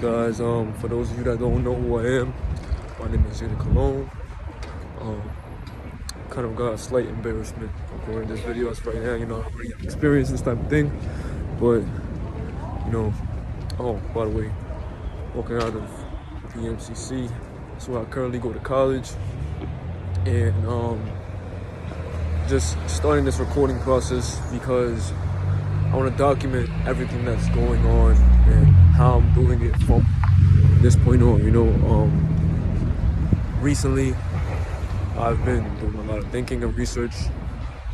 guys? For those of you that don't know who I am, my name is Jaden Cologne. Kind of got a slight embarrassment recording this video as right now. I already have experienced this type of thing, but oh, by the way, walking out of the MCC, so I currently go to college, and just starting this recording process because I want to document everything that's going on and how I'm doing it from this point on. Recently I've been doing a lot of thinking and research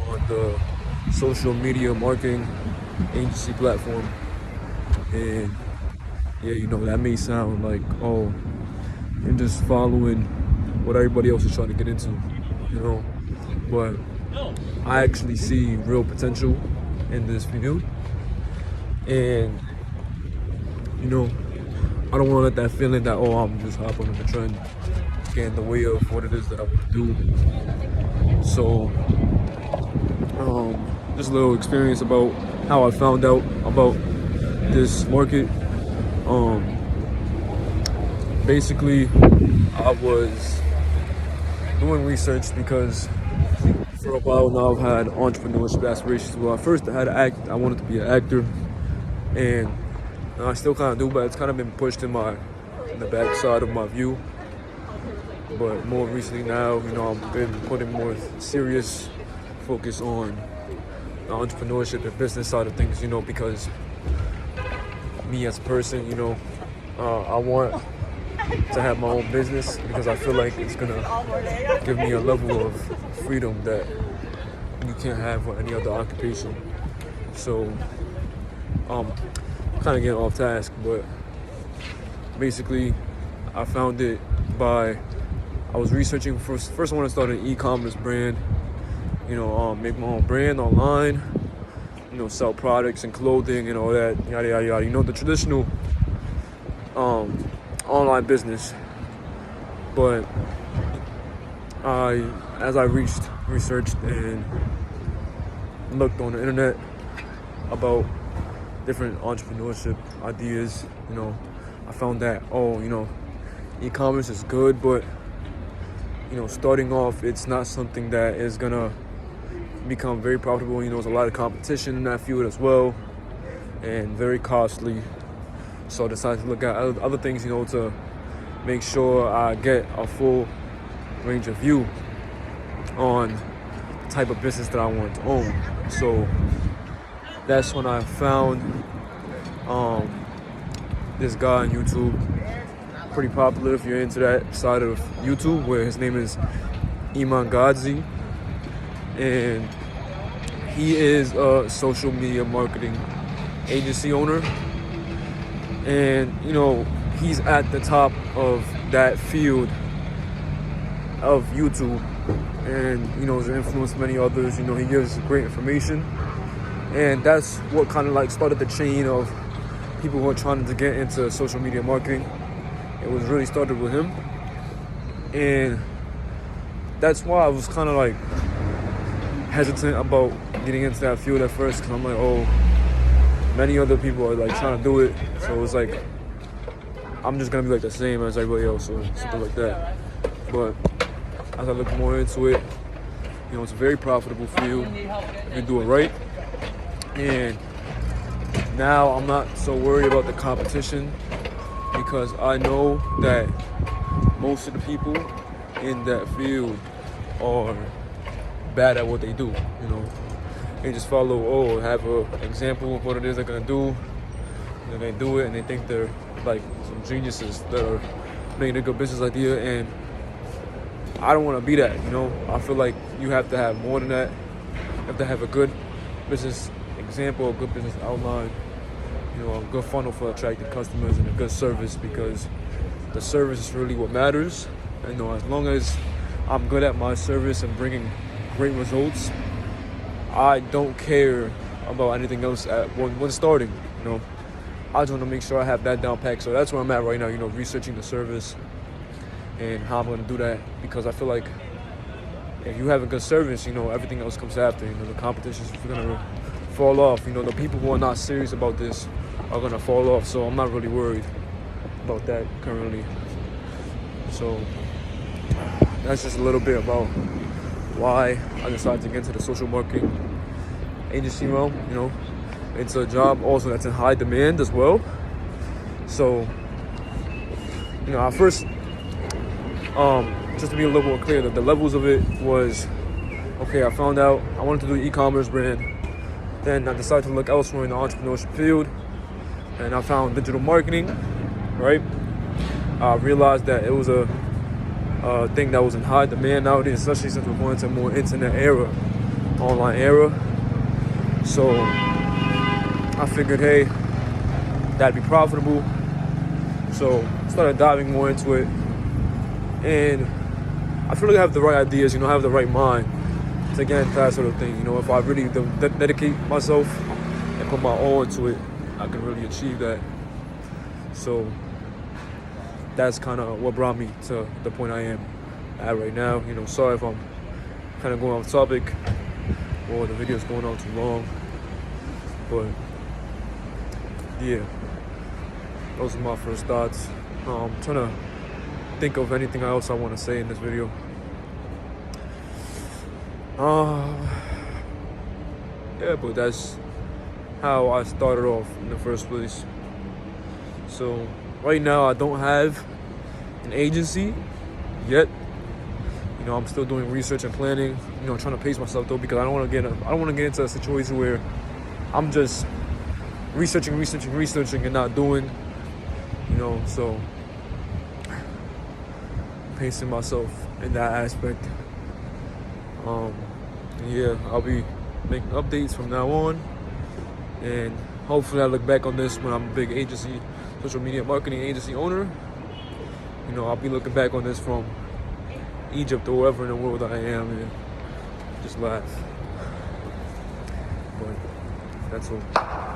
on the social media marketing agency platform, and that may sound like, oh, you're just following what everybody else is trying to get into, but I actually see real potential in this field, and I don't want to let that feeling that, oh, I'm just hopping on the trend get in the way of what it is that I want to do. So just a little experience about how I found out about this market. Basically, I was doing research because for a while now I've had entrepreneurship aspirations. Well, at first I wanted to be an actor, and I still kind of do, but it's kind of been pushed in the back side of my view. But more recently now, I've been putting more serious focus on the entrepreneurship and business side of things, because me as a person, I want to have my own business because I feel like it's gonna give me a level of freedom that you can't have with any other occupation. So kind of getting off task, but basically I found it I was researching first. I want to start an e-commerce brand, make my own brand online, sell products and clothing and all that, yada yada yada, the traditional online business. But as I researched and looked on the internet about different entrepreneurship ideas, I found that, e-commerce is good, but starting off, it's not something that is gonna become very profitable. There's a lot of competition in that field as well, and very costly. So I decided to look at other things, to make sure I get a full range of view on the type of business that I want to own. So that's when I found this guy on YouTube, pretty popular if you're into that side of YouTube, where his name is Iman Gadzi, and he is a social media marketing agency owner, and he's at the top of that field of YouTube, and has influenced many others. He gives great information, and that's what kind of started the chain of people who are trying to get into social media marketing. It was really started with him, and that's why I was kind of hesitant about getting into that field at first, because I'm like, oh, many other people are trying to do it, so it's I'm just gonna be the same as everybody else or something like that. But as I look more into it, it's a very profitable field if you do it right, and now I'm not so worried about the competition, because I know that most of the people in that field are bad at what they do. They just follow, have an example of what it is they're gonna do, and they do it, and they think they're some geniuses that are making a good business idea, and I don't want to be that. I feel like you have to have more than that. You have to have a good business example, a good business outline, a good funnel for attracting customers, and a good service, because the service is really what matters. As long as I'm good at my service and bringing great results, I don't care about anything else when starting. I just want to make sure I have that down packed. So that's where I'm at right now, researching the service and how I'm going to do that, because I feel like if you have a good service, everything else comes after. The competition is going to fall off. The people who are not serious about this are going to fall off. So I'm not really worried. about that currently. So that's just a little bit about why I decided to get into the social marketing agency realm. It's a job also that's in high demand as well. So, at first, just to be a little more clear, that the levels of it was, okay, I found out I wanted to do an e-commerce brand. Then I decided to look elsewhere in the entrepreneurship field, and I found digital marketing, right? I realized that it was a thing that was in high demand nowadays, especially since we're going into a more internet era, online era. So I figured, hey, that'd be profitable. So I started diving more into it, and I feel like I have the right ideas, I have the right mind to get into that sort of thing. If I really dedicate myself and put my all into it, I can really achieve that. So that's kind of what brought me to the point I am at right now. Sorry if I'm kind of going off topic or the video's going on too long, but yeah, those are my first thoughts. I'm trying to think of anything else I want to say in this video. Yeah, but that's how I started off in the first place. So right now I don't have an agency yet. I'm still doing research and planning. Trying to pace myself though, because I don't want to get into a situation where I'm just researching and not doing. So pacing myself in that aspect. Yeah, I'll be making updates from now on, and hopefully I look back on this when I'm a big agency, social media marketing agency owner. I'll be looking back on this from Egypt or wherever in the world I am and just laugh. But that's all.